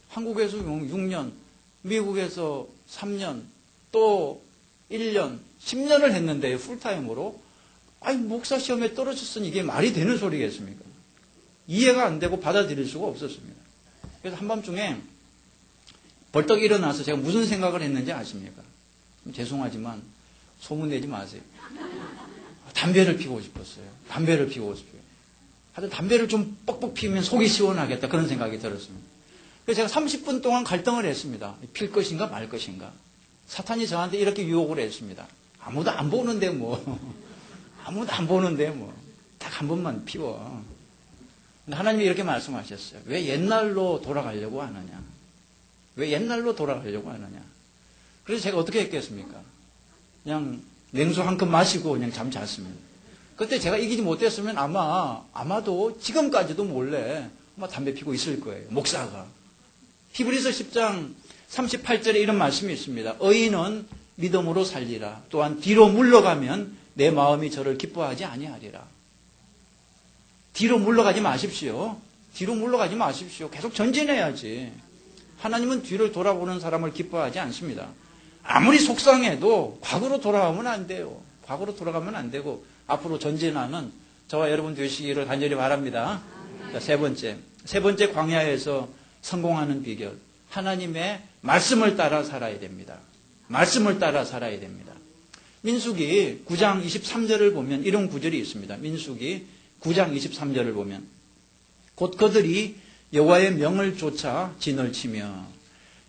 한국에서 6년, 미국에서 3년, 또 1년, 10년을 했는데 풀타임으로. 아니, 목사 시험에 떨어졌으니 이게 말이 되는 소리겠습니까? 이해가 안 되고 받아들일 수가 없었습니다. 그래서 한밤중에 벌떡 일어나서 제가 무슨 생각을 했는지 아십니까? 죄송하지만 소문내지 마세요. 담배를 피우고 싶었어요. 담배를 피우고 싶어요. 하여튼 담배를 좀 뻑뻑 피우면 속이 시원하겠다, 그런 생각이 들었습니다. 그래서 제가 30분 동안 갈등을 했습니다. 필 것인가 말 것인가. 사탄이 저한테 이렇게 유혹을 했습니다. 아무도 안 보는데 뭐. 아무도 안 보는데 뭐. 딱 한 번만 피워. 근데 하나님이 이렇게 말씀하셨어요. 왜 옛날로 돌아가려고 하느냐. 왜 옛날로 돌아가려고 하느냐. 그래서 제가 어떻게 했겠습니까? 그냥 냉수 한 컵 마시고 그냥 잠 잤습니다. 그때 제가 이기지 못했으면 아마도 지금까지도 몰래 아마 담배 피고 있을 거예요. 목사가. 히브리서 10장 38절에 이런 말씀이 있습니다. 의인은 믿음으로 살리라. 또한 뒤로 물러가면 내 마음이 저를 기뻐하지 아니하리라. 뒤로 물러가지 마십시오. 뒤로 물러가지 마십시오. 계속 전진해야지. 하나님은 뒤를 돌아보는 사람을 기뻐하지 않습니다. 아무리 속상해도 과거로 돌아가면 안 돼요. 과거로 돌아가면 안 되고 앞으로 전진하는 저와 여러분 되시기를 간절히 바랍니다. 자, 세 번째 광야에서 성공하는 비결. 하나님의 말씀을 따라 살아야 됩니다. 말씀을 따라 살아야 됩니다. 민수기 9장 23절을 보면 이런 구절이 있습니다. 민수기 9장 23절을 보면 곧 그들이 여호와의 명을 쫓아 진을 치며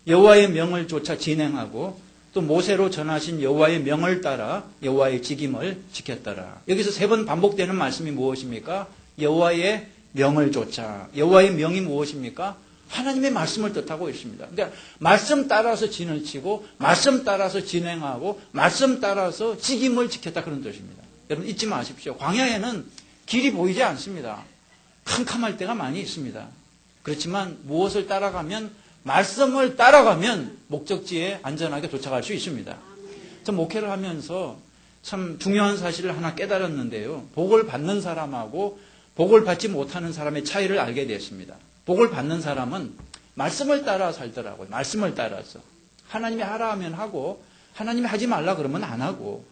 여호와의 명을 쫓아 진행하고 또 모세로 전하신 여호와의 명을 따라 여호와의 직임을 지켰더라. 여기서 세 번 반복되는 말씀이 무엇입니까? 여호와의 명을 쫓아. 여호와의 명이 무엇입니까? 하나님의 말씀을 뜻하고 있습니다. 그러니까 말씀 따라서 진을 치고 말씀 따라서 진행하고 말씀 따라서 직임을 지켰다, 그런 뜻입니다. 여러분 잊지 마십시오. 광야에는 길이 보이지 않습니다. 캄캄할 때가 많이 있습니다. 그렇지만 무엇을 따라가면, 말씀을 따라가면 목적지에 안전하게 도착할 수 있습니다. 전 목회를 하면서 참 중요한 사실을 하나 깨달았는데요. 복을 받는 사람하고 복을 받지 못하는 사람의 차이를 알게 됐습니다. 복을 받는 사람은 말씀을 따라 살더라고요. 말씀을 따라서. 하나님이 하라 하면 하고 하나님이 하지 말라 그러면 안 하고.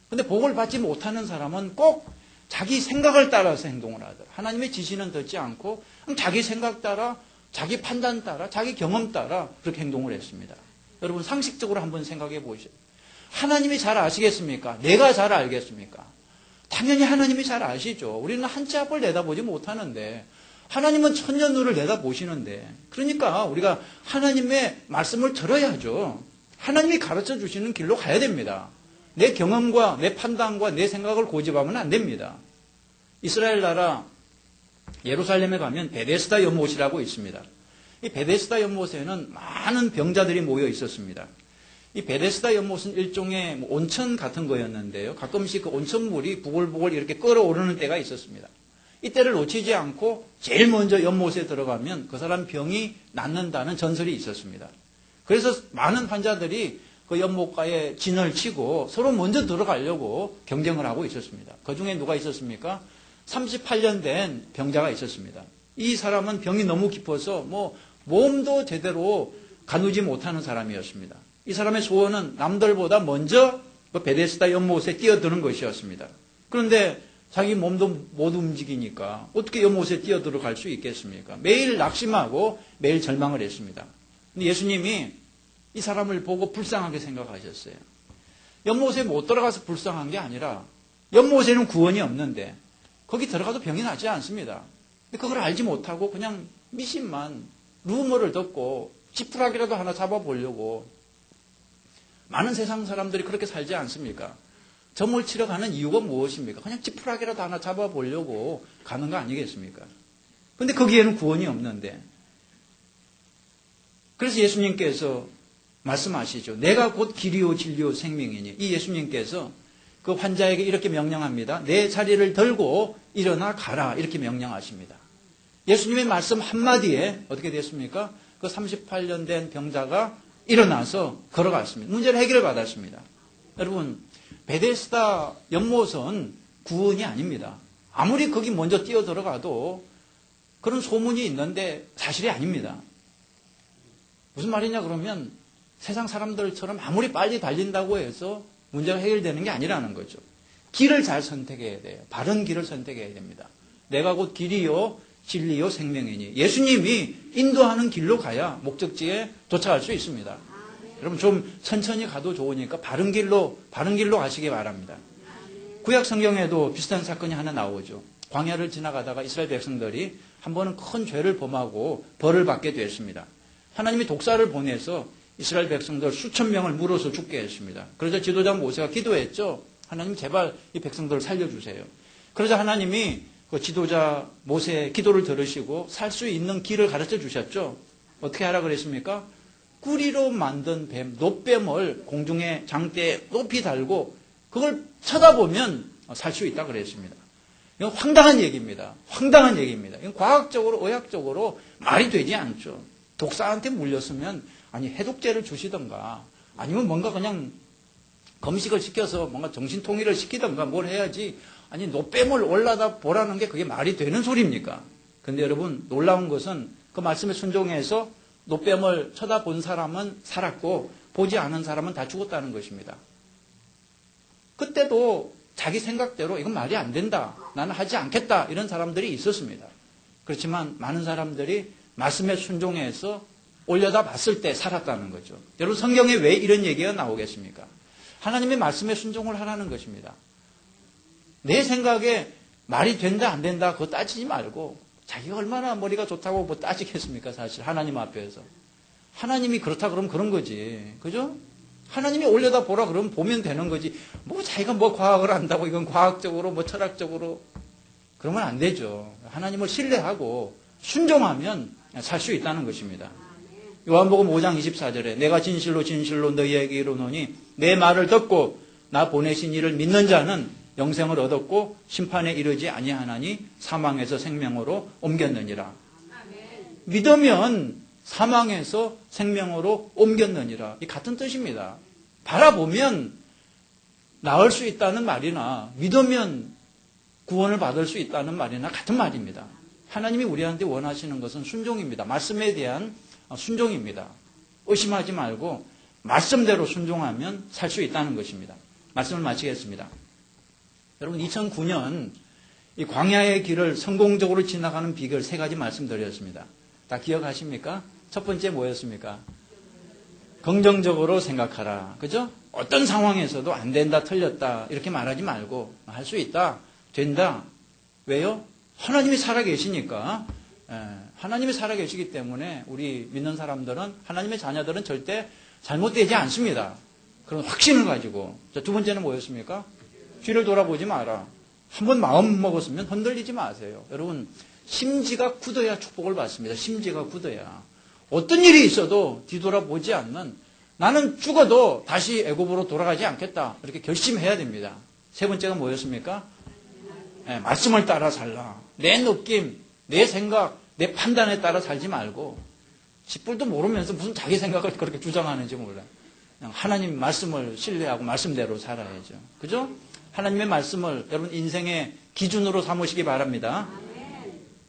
근데 복을 받지 못하는 사람은 꼭 자기 생각을 따라서 행동을 하더라. 하나님의 지시는 듣지 않고 자기 생각 따라, 자기 판단 따라, 자기 경험 따라 그렇게 행동을 했습니다. 여러분 상식적으로 한번 생각해 보시죠. 하나님이 잘 아시겠습니까? 내가 잘 알겠습니까? 당연히 하나님이 잘 아시죠. 우리는 한 치 앞을 내다보지 못하는데 하나님은 천년누를 내다보시는데, 그러니까 우리가 하나님의 말씀을 들어야죠. 하나님이 가르쳐 주시는 길로 가야 됩니다. 내 경험과 내 판단과 내 생각을 고집하면 안 됩니다. 이스라엘 나라 예루살렘에 가면 베데스다 연못이라고 있습니다. 이 베데스다 연못에는 많은 병자들이 모여 있었습니다. 이 베데스다 연못은 일종의 온천 같은 거였는데요. 가끔씩 그 온천물이 부글부글 이렇게 끓어오르는 때가 있었습니다. 이때를 놓치지 않고 제일 먼저 연못에 들어가면 그 사람 병이 낫는다는 전설이 있었습니다. 그래서 많은 환자들이 그 연못가에 진을 치고 서로 먼저 들어가려고 경쟁을 하고 있었습니다. 그 중에 누가 있었습니까? 38년 된 병자가 있었습니다. 이 사람은 병이 너무 깊어서 몸도 제대로 가누지 못하는 사람이었습니다. 이 사람의 소원은 남들보다 먼저 그 베데스다 연못에 뛰어드는 것이었습니다. 그런데 자기 몸도 못 움직이니까 어떻게 연못에 뛰어들어갈 수 있겠습니까? 매일 낙심하고 매일 절망을 했습니다. 근데 예수님이 이 사람을 보고 불쌍하게 생각하셨어요. 연못에 못 들어가서 불쌍한 게 아니라 연못에는 구원이 없는데 거기 들어가도 병이 나지 않습니다. 근데 그걸 알지 못하고 그냥 미신만 루머를 듣고 지푸라기라도 하나 잡아보려고, 많은 세상 사람들이 그렇게 살지 않습니까? 점을 치러 가는 이유가 무엇입니까? 그냥 지푸라기라도 하나 잡아보려고 가는 거 아니겠습니까? 근데 거기에는 구원이 없는데. 그래서 예수님께서 말씀하시죠. 내가 곧 길이요 진리요 생명이니. 이 예수님께서 그 환자에게 이렇게 명령합니다. 내 자리를 들고 일어나 가라. 이렇게 명령하십니다. 예수님의 말씀 한마디에 어떻게 됐습니까? 그 38년 된 병자가 일어나서 걸어갔습니다. 문제를 해결받았습니다. 여러분, 베데스다 연못은 구원이 아닙니다. 아무리 거기 먼저 뛰어들어가도 그런 소문이 있는데 사실이 아닙니다. 무슨 말이냐 그러면 세상 사람들처럼 아무리 빨리 달린다고 해서 문제가 해결되는 게 아니라는 거죠. 길을 잘 선택해야 돼요. 바른 길을 선택해야 됩니다. 내가 곧 길이요 진리요 생명이니 예수님이 인도하는 길로 가야 목적지에 도착할 수 있습니다. 여러분 좀 천천히 가도 좋으니까 바른 길로 가시기 바랍니다. 구약 성경에도 비슷한 사건이 하나 나오죠. 광야를 지나가다가 이스라엘 백성들이 한 번은 큰 죄를 범하고 벌을 받게 됐습니다. 하나님이 독사를 보내서 이스라엘 백성들 수천 명을 물어서 죽게 했습니다. 그러자 지도자 모세가 기도했죠. 하나님 제발 이 백성들을 살려주세요. 그러자 하나님이 그 지도자 모세의 기도를 들으시고 살 수 있는 길을 가르쳐 주셨죠. 어떻게 하라 그랬습니까? 구리로 만든 뱀, 놋뱀을 공중에 장대에 높이 달고 그걸 쳐다보면 살 수 있다 그랬습니다. 이건 황당한 얘기입니다. 황당한 얘기입니다. 이건 과학적으로, 의학적으로 말이 되지 않죠. 독사한테 물렸으면 아니 해독제를 주시던가 아니면 뭔가 그냥 검식을 시켜서 뭔가 정신통일을 시키던가 뭘 해야지 아니 놋뱀을 올라다 보라는 게 그게 말이 되는 소리입니까? 근데 여러분 놀라운 것은 그 말씀에 순종해서 놋뱀을 쳐다본 사람은 살았고 보지 않은 사람은 다 죽었다는 것입니다. 그때도 자기 생각대로 이건 말이 안 된다. 나는 하지 않겠다. 이런 사람들이 있었습니다. 그렇지만 많은 사람들이 말씀에 순종해서 올려다 봤을 때 살았다는 거죠. 여러분 성경에 왜 이런 얘기가 나오겠습니까? 하나님의 말씀에 순종을 하라는 것입니다. 내 생각에 말이 된다 안 된다 그거 따지지 말고 자기가 얼마나 머리가 좋다고 뭐 따지겠습니까? 사실 하나님 앞에서. 하나님이 그렇다 그러면 그런 거지. 그죠? 하나님이 올려다 보라 그러면 보면 되는 거지. 뭐 자기가 뭐 과학을 한다고 이건 과학적으로 뭐 철학적으로 그러면 안 되죠. 하나님을 신뢰하고 순종하면 살 수 있다는 것입니다. 요한복음 5장 24절에 내가 진실로 진실로 너희에게 이르노니 내 말을 듣고 나 보내신 이를 믿는 자는 영생을 얻었고 심판에 이르지 아니하나니 사망에서 생명으로 옮겼느니라. 믿으면 사망에서 생명으로 옮겼느니라. 이 같은 뜻입니다. 바라보면 나을 수 있다는 말이나 믿으면 구원을 받을 수 있다는 말이나 같은 말입니다. 하나님이 우리한테 원하시는 것은 순종입니다. 말씀에 대한 순종입니다. 의심하지 말고 말씀대로 순종하면 살 수 있다는 것입니다. 말씀을 마치겠습니다. 여러분 2009년 이 광야의 길을 성공적으로 지나가는 비결 3가지 말씀드렸습니다. 다 기억하십니까? 첫 번째 뭐였습니까? 긍정적으로 생각하라. 그죠? 어떤 상황에서도 안 된다, 틀렸다 이렇게 말하지 말고 할 수 있다, 된다. 왜요? 하나님이 살아계시니까. 하나님이 살아계시기 때문에 우리 믿는 사람들은 하나님의 자녀들은 절대 잘못되지 않습니다. 그런 확신을 가지고. 자, 두 번째는 뭐였습니까? 뒤를 돌아보지 마라. 한번 마음 먹었으면 흔들리지 마세요. 여러분 심지가 굳어야 축복을 받습니다. 심지가 굳어야. 어떤 일이 있어도 뒤돌아보지 않는 나는 죽어도 다시 애굽으로 돌아가지 않겠다. 이렇게 결심해야 됩니다. 세 번째가 뭐였습니까? 말씀을 따라 살라. 내 느낌, 내 생각, 내 판단에 따라 살지 말고 쥐뿔도 모르면서 무슨 자기 생각을 그렇게 주장하는지 몰라요. 그냥 하나님 말씀을 신뢰하고 말씀대로 살아야죠. 그죠? 하나님의 말씀을 여러분 인생의 기준으로 삼으시기 바랍니다.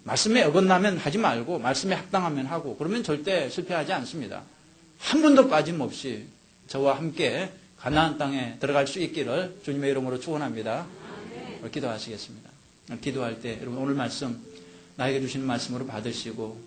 말씀에 어긋나면 하지 말고 말씀에 합당하면 하고 그러면 절대 실패하지 않습니다. 한 분도 빠짐없이 저와 함께 가나안 땅에 들어갈 수 있기를 주님의 이름으로 축원합니다. 기도하시겠습니다. 기도할 때 여러분 오늘 말씀 나에게 주시는 말씀으로 받으시고